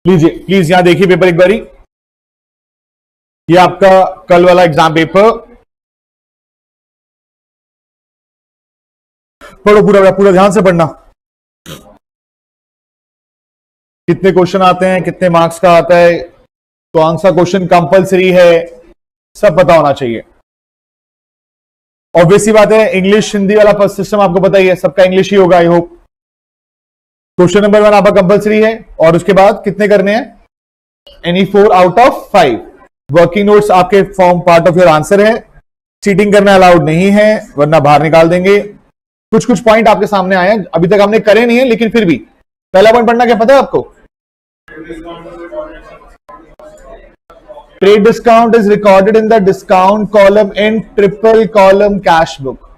Please यहां देखिए paper एक बारी। ये आपका कल वाला एग्जाम पेपर, पढ़ो पूरा पूरा ध्यान से पढ़ना। कितने क्वेश्चन आते हैं, कितने मार्क्स का आता है, कौन सा क्वेश्चन कंपलसरी है, सब पता होना चाहिए। ऑब्वियसली बात है, इंग्लिश हिंदी वाला सिस्टम आपको पता ही है, सबका इंग्लिश ही होगा आई होप। क्वेश्चन नंबर 1 आपका कंपलसरी है, और उसके बाद कितने करने हैं, any 4 out of 5। Working notes आपके form part of your answer है। चीटिंग करना अलाउड नहीं है, वरना बाहर निकाल देंगे। कुछ कुछ पॉइंट आपके सामने आए हैं, अभी तक हमने करे नहीं है, लेकिन फिर भी पहला पॉइंट पढ़ना क्या पता है आपको? Trade discount is recorded in the discount column in triple column cash book.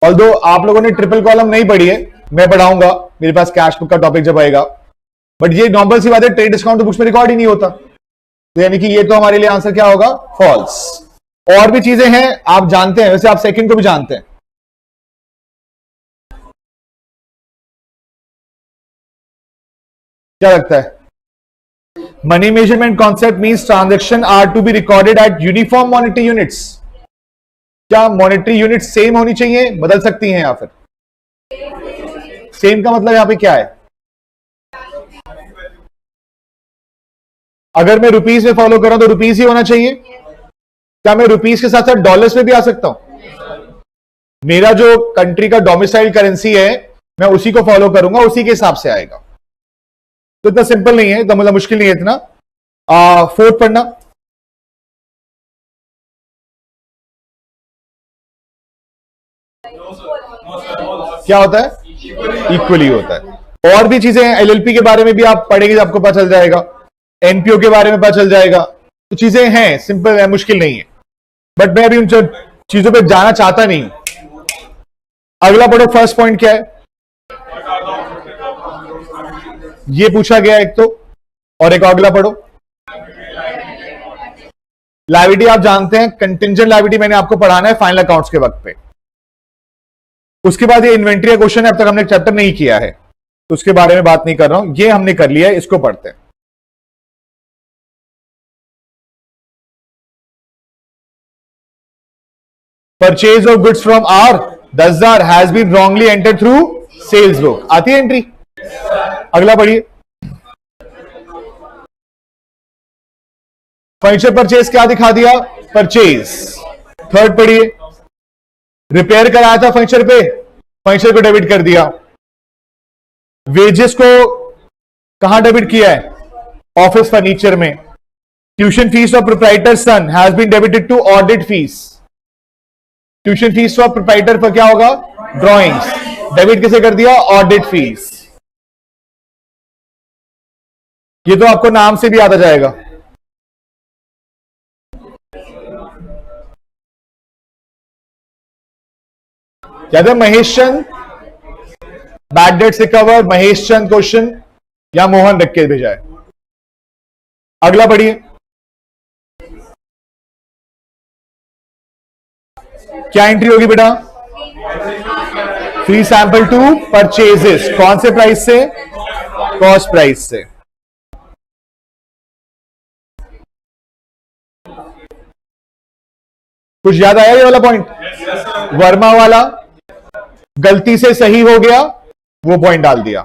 Although आप लोगों ने ट्रिपल कॉलम नहीं पढ़ी है, मैं पढ़ाऊंगा मेरे पास कैश बुक का टॉपिक जब आएगा, बट ये नॉर्मल सी बात है, ट्रेड डिस्काउंट तो बुक्स में रिकॉर्ड ही नहीं होता, तो यानी कि ये तो हमारे लिए आंसर क्या होगा, फॉल्स। और भी चीजें हैं आप जानते हैं, वैसे आप सेकंड को भी जानते हैं। क्या लगता है? Money measurement concept means transaction are to be recorded at uniform monetary units. क्या मॉनेटरी यूनिट सेम होनी चाहिए, बदल सकती हैं, या फिर सेम का मतलब यहां पे क्या है? अगर मैं रुपीस में फॉलो कर रहा हूं तो रुपीस ही होना चाहिए। क्या मैं रुपीस के साथ साथ डॉलर्स में भी आ सकता हूं? मेरा जो कंट्री का डोमिसाइल करेंसी है, मैं उसी को फॉलो करूंगा, उसी के हिसाब से आएगा। तो इतना सिंपल नहीं है, तो मतलब मुश्किल नहीं है इतना। फोर्थ पढ़ना। क्या होता है? इक्वली होता है। और भी चीजें हैं, एलएलपी के बारे में भी आप पढ़ेंगे, आपको पता चल जाएगा, एनपीओ के बारे में पता चल जाएगा। तो चीजें हैं, सिंपल है, मुश्किल नहीं है, बट मैं अभी उन चीजों पे जाना चाहता नहीं। अगला पढ़ो, फर्स्ट पॉइंट क्या है, ये पूछा गया एक तो, और एक अगला पढ़ो। लायबिलिटी आप जानते हैं, कंटिंजेंट लायबिलिटी मैंने आपको पढ़ाना है फाइनल अकाउंट्स के वक्त पे। उसके बाद ये इन्वेंट्री का क्वेश्चन है, अब तक हमने चैप्टर नहीं किया है, तो उसके बारे में बात नहीं कर रहा हूं, ये हमने कर लिया है, इसको पढ़ते हैं। Purchase of goods from R 10,000 has been wrongly entered through sales book. आती है एंट्री? अगला पढ़िए। फर्नीचर परचेज क्या दिखा दिया? परचेज। थर्ड पढ़िए। रिपेयर कराया था फर्नीचर पे, फर्नीचर को डेबिट कर दिया। वेजेस को कहां डेबिट किया है? ऑफिस फर्नीचर में। Tuition fee of proprietor son has been debited to audit fee. Tuition fee of proprietor पर क्या होगा? ड्रॉइंग्स। डेबिट किसे कर दिया? Audit fee. ये तो आपको नाम से भी याद आ जाएगा। याद है महेश चंद, बैड डेट्स रिकवर, महेश चंद क्वेश्चन, या मोहन रख के भेजा है। अगला पढ़िए। क्या एंट्री होगी बेटा? Free sample to purchases. कौन से प्राइस से? कॉस्ट प्राइस से। कुछ याद आया ये वाला पॉइंट? वर्मा वाला गलती से सही हो गया, वो पॉइंट डाल दिया।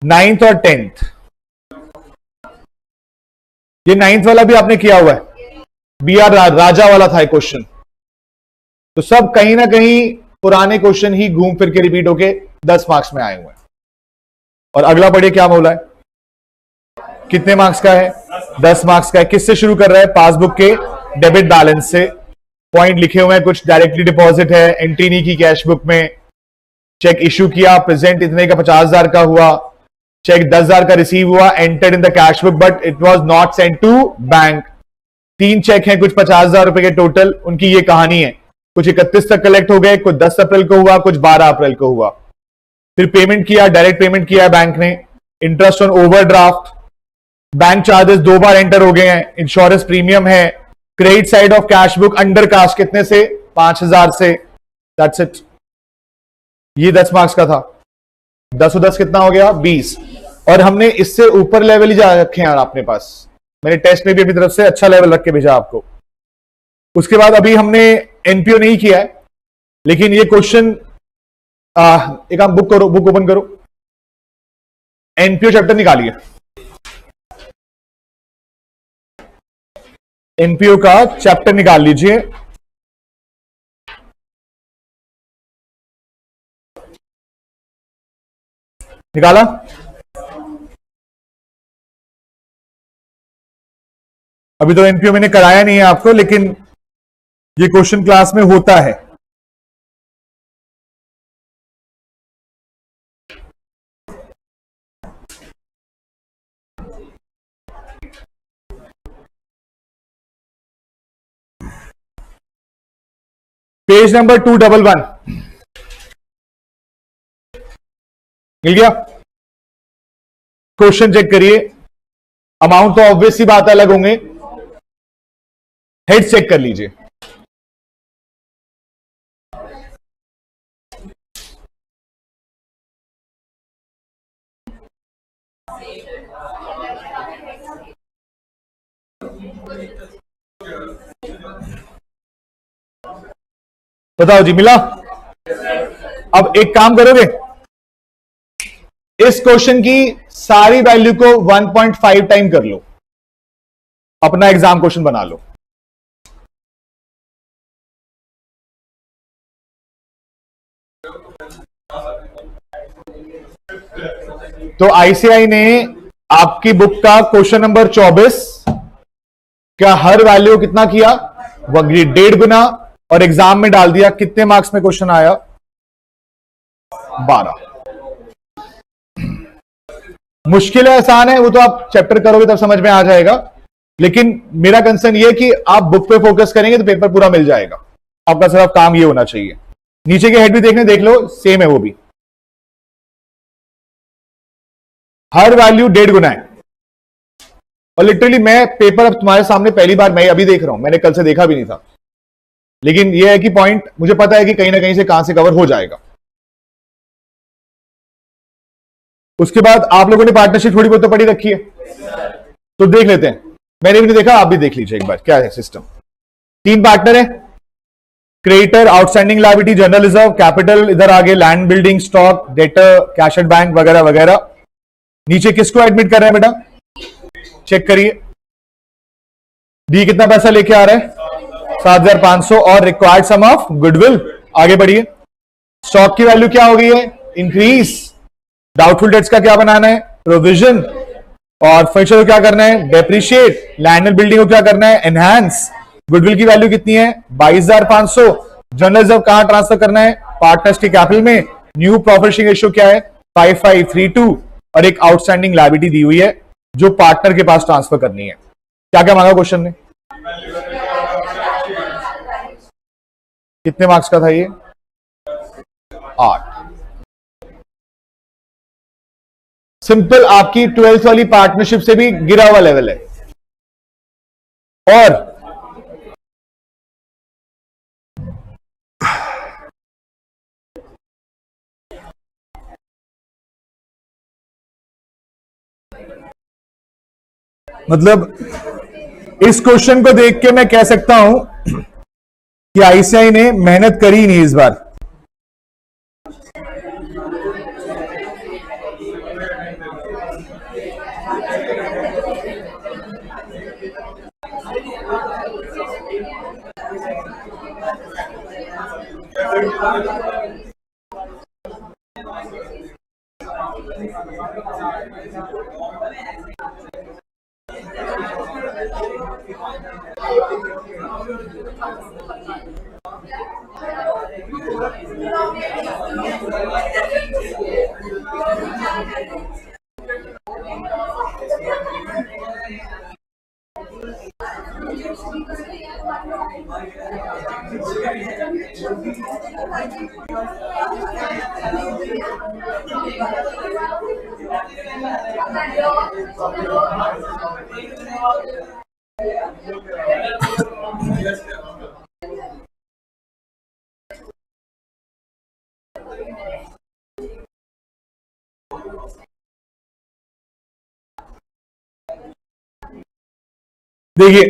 9th और 10th, ये 9th वाला भी आपने किया हुआ है, BR राजा वाला था क्वेश्चन। तो सब कहीं ना कहीं पुराने क्वेश्चन ही घूम फिर के रिपीट होके 10 मार्क्स में आए हुए हैं। और अगला पढ़िए क्या बोला है, कितने मार्क्स का है? 10 मार्क्स का है। किससे शुरू कर रहा है? पासबुक के डेबिट बैलेंस से। पॉइंट लिखे हुए हैं, कुछ डायरेक्टली डिपॉजिट है, एंट्री नहीं की कैश बुक में, चेक इश्यू किया, प्रेजेंट इतने का 50,000 का हुआ, चेक 10,000 का रिसीव हुआ, entered in the cash book but it was not sent to bank. 3 cheque हैं, कुछ 50,000 रुपए के टोटल, उनकी ये कहानी है। कुछ 31 तक कलेक्ट हो गए, कुछ 10 अप्रैल को हुआ, कुछ 12 अप्रैल को हुआ। फिर पेमेंट किया, डायरेक्ट पेमेंट किया बैंक ने, interest on overdraft, bank charges 2 बार एंटर हो गए हैं, इंश्योरेंस प्रीमियम है, credit side of cash book under cast कितने से? 5,000 से। That's it. ये 10 मार्क्स का था। 10 और 10 कितना हो गया? 20। और हमने इससे ऊपर लेवल ही जा रखे हैं यार अपने पास। मैंने टेस्ट में भी अपनी तरफ से अच्छा लेवल रख के भेजा आपको। उसके बाद अभी हमने एनपीओ नहीं किया है, लेकिन ये क्वेश्चन एक आप बुक करो, बुक ओपन करो, एनपीओ चैप्टर निकालिए। एनपीओ का चैप्टर निकाल लीजिए। निकाला? अभी तो एनपीओ मैंने कराया नहीं है आपको, लेकिन ये क्वेश्चन क्लास में होता है। पेज नंबर 211 मिल गया? क्वेश्चन चेक करिए। अमाउंट तो ऑब्वियस सी बात अलग होंगे, हेड चेक कर लीजिए। बताओ जी, मिला? अब एक काम करोगे, इस क्वेश्चन की सारी वैल्यू को 1.5 टाइम कर लो, अपना एग्जाम क्वेश्चन बना लो। तो आईसीआई ने आपकी बुक का क्वेश्चन नंबर 24 क्या हर वैल्यू कितना किया? 1.5 गुना, और एग्जाम में डाल दिया। कितने मार्क्स में क्वेश्चन आया? 12। मुश्किल है आसान है वो तो आप चैप्टर करोगे तब समझ में आ जाएगा, लेकिन मेरा कंसर्न ये कि आप बुक पे फोकस करेंगे तो पेपर पूरा मिल जाएगा। आपका सिर्फ काम ये होना चाहिए। नीचे के हेड भी देखने, देख लो, सेम है वो भी। हर वैल्यू 1.5 गुना है। और लिटरली मैं पेपर अब तुम्हारे सामने पहली बार मैं अभी देख रहा हूं, मैंने कल से देखा भी नहीं था, लेकिन यह है कि पॉइंट मुझे पता है कि कहीं ना कहीं से कहां से कवर हो जाएगा। उसके बाद आप लोगों ने पार्टनरशिप थोड़ी बहुत तो पढ़ी रखी है, तो देख लेते हैं। मैंने भी नहीं देखा, आप भी देख लीजिए एक बार क्या है सिस्टम। 3 पार्टनर है, creditor, outstanding liability, general reserve, capital, इधर आगे land, building, stock, debtor, cash at bank वगैरह वगैरह। नीचे किसको एडमिट कर रहे हैं बेटा? चेक करिए। डी कितना पैसा लेके आ रहा है? 7,500, और रिक्वायर्ड सम ऑफ गुडविल। आगे बढ़िए। स्टॉक की वैल्यू क्या हो गई है? इंक्रीज। डाउटफुल डेट्स का क्या बनाना है? प्रोविजन। और फर्नीचर को क्या करना है? डेप्रिशिएट। लैंड एंड बिल्डिंग को क्या करना है? एनहांस। गुडविल की वैल्यू कितनी है? 22,500। जनरल रिजर्व कहां ट्रांसफर करना है? पार्टनर्स के कैपिटल में। न्यू प्रॉफिट शेयरिंग रेशियो क्या है? 5532। और एक आउटस्टैंडिंग लायबिलिटी दी हुई है जो पार्टनर के पास ट्रांसफर करनी है। क्या क्या मांगा क्वेश्चन ने? कितने मार्क्स का था ये? 8। सिंपल, आपकी 12th वाली पार्टनरशिप से भी गिरा हुआ लेवल है। और मतलब इस क्वेश्चन को देख के मैं कह सकता हूं कि आईसीआई ने मेहनत करी नहीं इस बार। देखिए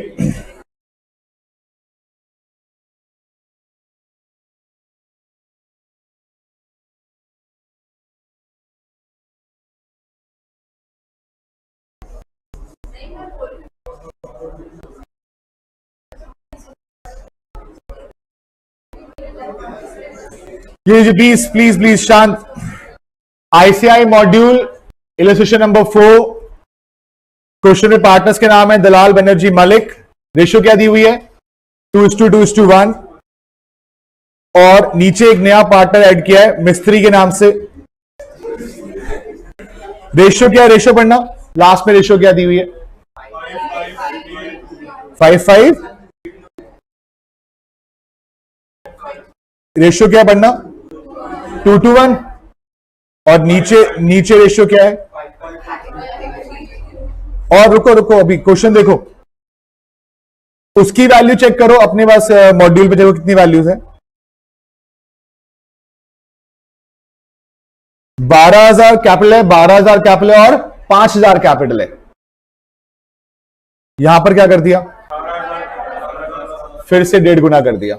ये प्लीज प्लीज प्लीज शांत। ICI module illustration number 4, question में पार्टनर्स के नाम है दलाल बनर्जी मलिक। रेशियो क्या दी हुई है 2:2:1 और नीचे एक नया पार्टनर ऐड किया है मिस्त्री के नाम से। रेशियो क्या है, रेशियो पढ़ना, लास्ट में रेशियो क्या दी हुई है 5:5। रेशियो क्या पढ़ना 2:1 और नीचे रेशियो क्या है। और रुको रुको अभी क्वेश्चन देखो, उसकी वैल्यू चेक करो अपने पास मॉड्यूल पे, देखो कितनी वैल्यूज है। 12,000 कैपिटल है, 12,000 कैपिटल है और 5,000 कैपिटल है। यहां पर क्या कर दिया, फिर से 1.5 गुना कर दिया।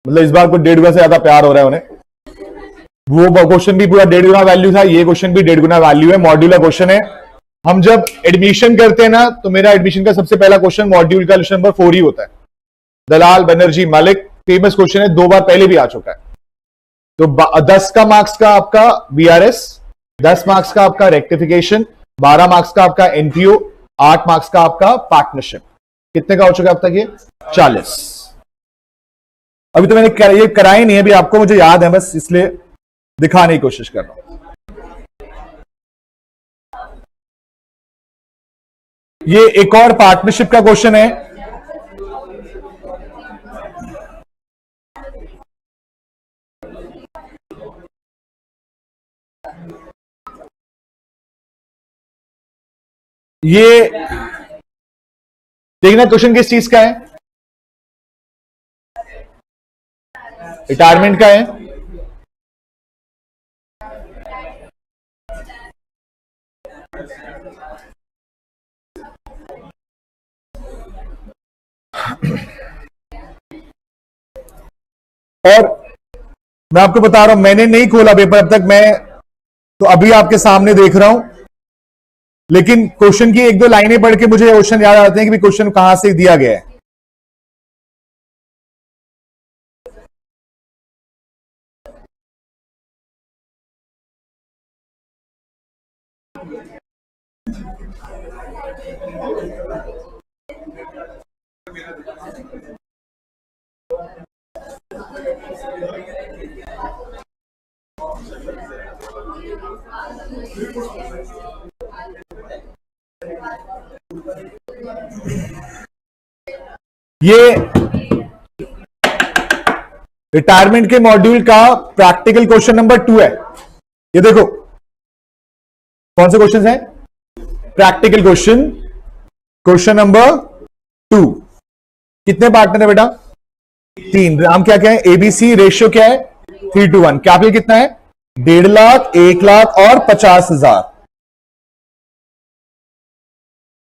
मतलब इस बार को 1.5 गुना से ज्यादा प्यार हो रहा है उन्हें। वो क्वेश्चन भी पूरा 1.5 गुना वैल्यू था, ये क्वेश्चन भी 1.5 गुना वैल्यू है। मॉड्यूलर क्वेश्चन है। हम जब एडमिशन करते हैं ना, तो मेरा एडमिशन का सबसे पहला क्वेश्चन मॉड्यूल का क्वेश्चन नंबर 4 ही होता है। दलाल बनर्जी मलिक फेमस क्वेश्चन है, 2 बार पहले भी आ चुका है। तो 10 का मार्क्स का आपका बीआरएस, 10 मार्क्स का आपका रेक्टिफिकेशन, 12 मार्क्स का आपका एनपीओ, 8 मार्क्स का आपका पार्टनरशिप। कितने का हो चुका है अब तक ये 40। अभी तो मैंने ये कराई नहीं है, अभी आपको मुझे याद है, बस इसलिए दिखाने की कोशिश कर रहा हूं। ये एक और पार्टनरशिप का क्वेश्चन है। ये देखना क्वेश्चन किस चीज का है, रिटायरमेंट का है। और मैं आपको बता रहा हूं, मैंने नहीं खोला पेपर अब तक, मैं तो अभी आपके सामने देख रहा हूं, लेकिन क्वेश्चन की 1-2 लाइनें पढ़ के मुझे क्वेश्चन याद आते हैं कि क्वेश्चन कहां से दिया गया है। ये रिटायरमेंट के मॉड्यूल का प्रैक्टिकल क्वेश्चन नंबर 2 है। ये देखो कौन से क्वेश्चन है, प्रैक्टिकल क्वेश्चन, क्वेश्चन नंबर 2। कितने पार्टनर है बेटा 3। नाम क्या क्या है एबीसी। रेशियो क्या है 3:1। कैपिटल कितना है 1.5 लाख, 1 लाख और 50,000।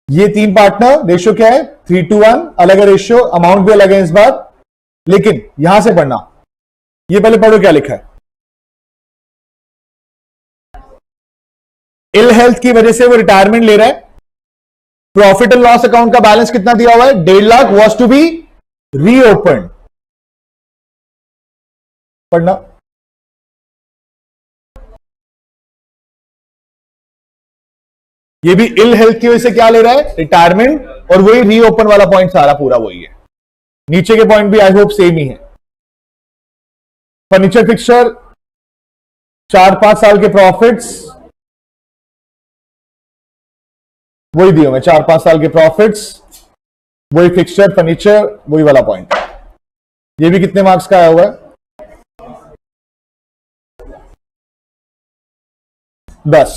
ये 3 पार्टनर, रेशियो क्या है 3:1। अलग है रेशियो, अमाउंट भी अलग है इस बार, लेकिन यहां से पढ़ना। ये पहले पढ़ो क्या लिखा है। इल हेल्थ की वजह से वो रिटायरमेंट ले रहा है। प्रॉफिट एंड लॉस अकाउंट का बैलेंस कितना दिया हुआ है 1.5 lakh, was to be reopen. पढ़ना। ये भी इल हेल्थ की वजह से क्या ले रहा है रिटायरमेंट, और वही रीओपन वाला पॉइंट सारा पूरा वही है। नीचे के पॉइंट भी आई होप सेम ही है। फर्नीचर फिक्सचर 4-5 साल के प्रॉफिट्स वही दिए हुए, 4-5 साल के प्रॉफिट्स, वही फिक्सचर फर्नीचर, वही वाला पॉइंट। ये भी कितने मार्क्स का आया हुआ है 10।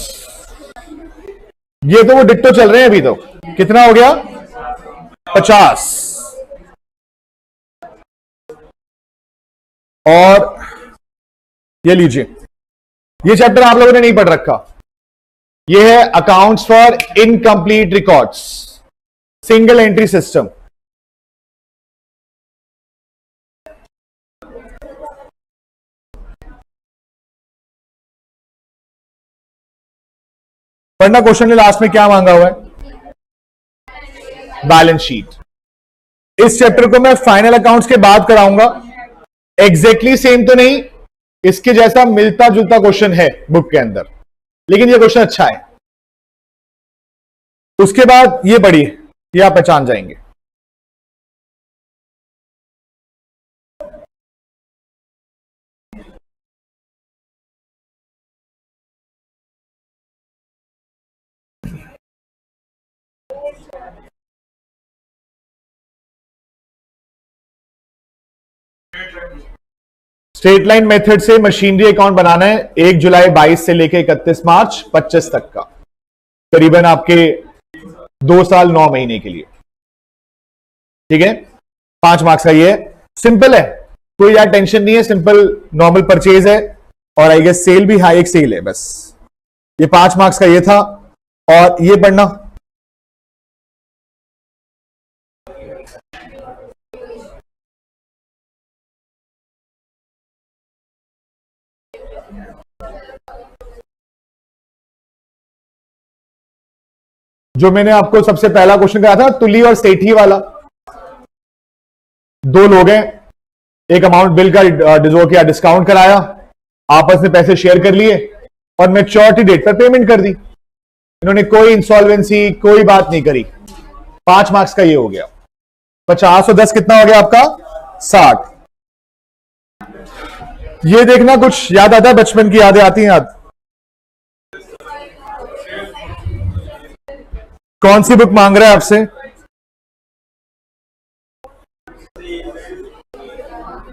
ये तो वो डिट्टो चल रहे हैं अभी। तो कितना हो गया 50। और ये लीजिए, ये चैप्टर आप लोगों ने नहीं पढ़ रखा, ये है accounts for incomplete records. Single entry system. पढ़ना क्वेश्चन के लास्ट में क्या मांगा हुआ है, बैलेंस शीट। इस चैप्टर को मैं फाइनल अकाउंट्स के बाद कराऊंगा। एग्जैक्टली सेम तो नहीं, इसके जैसा मिलता जुलता क्वेश्चन है बुक के अंदर, लेकिन ये क्वेश्चन अच्छा है। उसके बाद ये पढ़िए, ये आप पहचान जाएंगे। स्ट्रेट लाइन मेथड से मशीनरी अकाउंट बनाना है 1 जुलाई 22 से लेकर 31 मार्च 25 तक का, करीबन आपके 2 साल 9 महीने के लिए। ठीक है, 5 मार्क्स का ये है, सिंपल है, कोई यार टेंशन नहीं है, सिंपल नॉर्मल परचेज है और आई गेस सेल भी हाई एक सेल है, बस ये 5 मार्क्स का ये था। और ये पढ़ना, जो मैंने आपको सबसे पहला क्वेश्चन कहा था तुली और सेठी वाला। 2 लोग हैं, एक अमाउंट बिल का जो किया डिस्काउंट कराया, आपस में पैसे शेयर कर लिए और मैच्योरिटी डेट पर पेमेंट कर दी। इन्होंने कोई इंसॉल्वेंसी कोई बात नहीं करी। 5 मार्क्स का ये हो गया। 50 और 10 कितना हो गया आपका, 60। ये देखना कुछ याद आता है, बचपन की यादें आती हैं याद। कौन सी बुक मांग रहा है आपसे,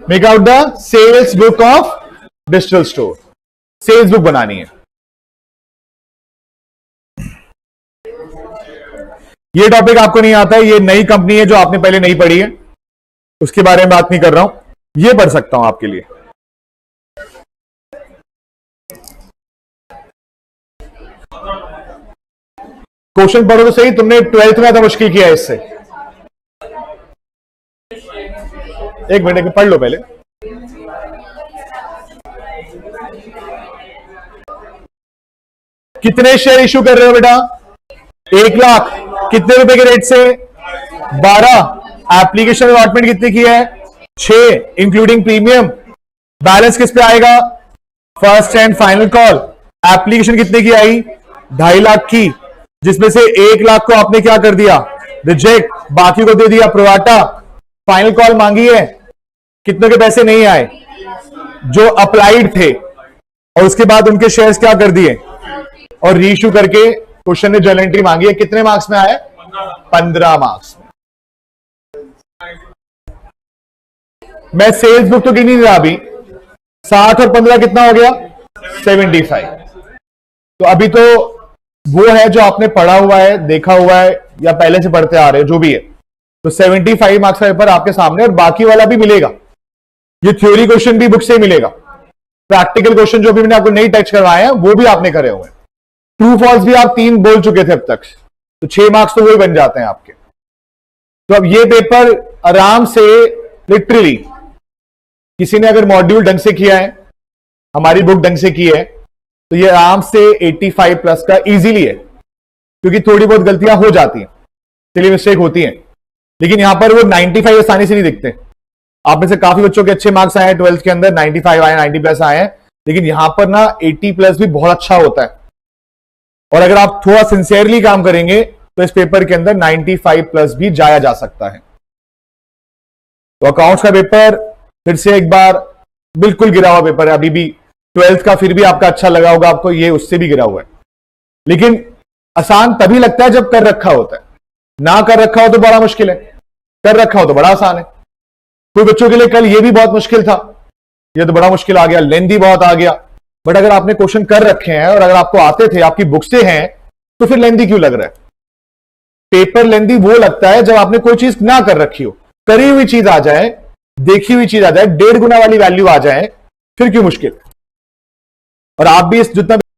make out the sales book of digital store. Sales book बनानी है। ये टॉपिक आपको नहीं आता है, ये नई कंपनी है जो आपने पहले नहीं पढ़ी है, उसके बारे में बात नहीं कर रहा हूं, ये पढ़ सकता हूं आपके लिए। क्वेश्चन पढ़ो तो सही, तुमने 12th में था मुश्किल किया है इससे। एक मिनट पढ़ लो पहले। कितने शेयर इशू कर रहे हो बेटा, 1 लाख। कितने रुपए के रेट से, 12। एप्लीकेशन अलॉटमेंट कितनी की है, 6 इंक्लूडिंग प्रीमियम। बैलेंस किस पे आएगा, first and final call. Application कितने की आई, 2.5 लाख की, जिसमें से 1 लाख को आपने क्या कर दिया, रिजेक्ट, बाकी को दे दिया प्रोवाटा। फाइनल कॉल मांगी है, कितने के पैसे नहीं आए, जो अप्लाइड थे, और उसके बाद उनके शेयर्स क्या कर दिए और रीइश्यू करके क्वेश्चन ने जर्नल एंट्री मांगी है। कितने मार्क्स में आए, 15 मार्क्स में। मैं सेल्स बुक तो गिन नहीं रहा अभी, 60 और 15 कितना हो गया, 75। तो अभी तो वो है जो आपने पढ़ा हुआ है, देखा हुआ है, या पहले से पढ़ते आ रहे हो, जो भी है। तो 75 मार्क्स का पेपर आपके सामने, और बाकी वाला भी मिलेगा। ये थ्योरी क्वेश्चन भी बुक से मिलेगा, प्रैक्टिकल क्वेश्चन जो भी मैंने आपको नहीं टच करवाए हैं वो भी आपने करे हुए हैं। ट्रू फॉल्स भी आप 3 बोल चुके थे अब तक, तो 6 मार्क्स तो वही बन जाते हैं आपके। तो अब ये पेपर आराम से, लिटरली किसी ने अगर मॉड्यूल ढंग से किया है, हमारी बुक ढंग से की है, तो ये आराम से 85 प्लस का इजीली है, क्योंकि थोड़ी बहुत गलतियां हो जाती हैं, चलिए मिस्टेक होती हैं, लेकिन यहां पर वो 95 आसानी से नहीं दिखते। आप में से काफी बच्चों के अच्छे मार्क्स आए हैं 12th के अंदर, 95 आए, 90 प्लस आए हैं, लेकिन यहां पर ना 80 प्लस भी बहुत अच्छा होता है। और अगर आप थोड़ा सिंसियरली काम करेंगे तो इस पेपर के अंदर 95 प्लस भी जाया जा सकता है। तो अकाउंट्स का पेपर फिर से एक बार बिल्कुल गिरा हुआ पेपर है अभी भी। 12th का फिर भी आपका अच्छा लगा होगा आपको, ये उससे भी गिरा हुआ है, लेकिन आसान तभी लगता है जब कर रखा होता है। ना कर रखा हो तो बड़ा मुश्किल है, कर रखा हो तो बड़ा आसान है। कोई बच्चों के लिए कल ये भी बहुत मुश्किल था, ये तो बड़ा मुश्किल आ गया, लेंथी बहुत आ गया। बट अगर आपने क्वेश्चन कर रखे हैं और अगर आपको आते थे, आपकी बुक से हैं, तो फिर लेंथी क्यों लग रहा है? पेपर लेंथी वो लगता है जब आपने कोई चीज ना कर रखी हो, करी हुई चीज आ जाए, देखी हुई चीज आ जाए, 1.5 गुना वाली वैल्यू आ जाए, फिर क्यों मुश्किल? और आप भी इस जितना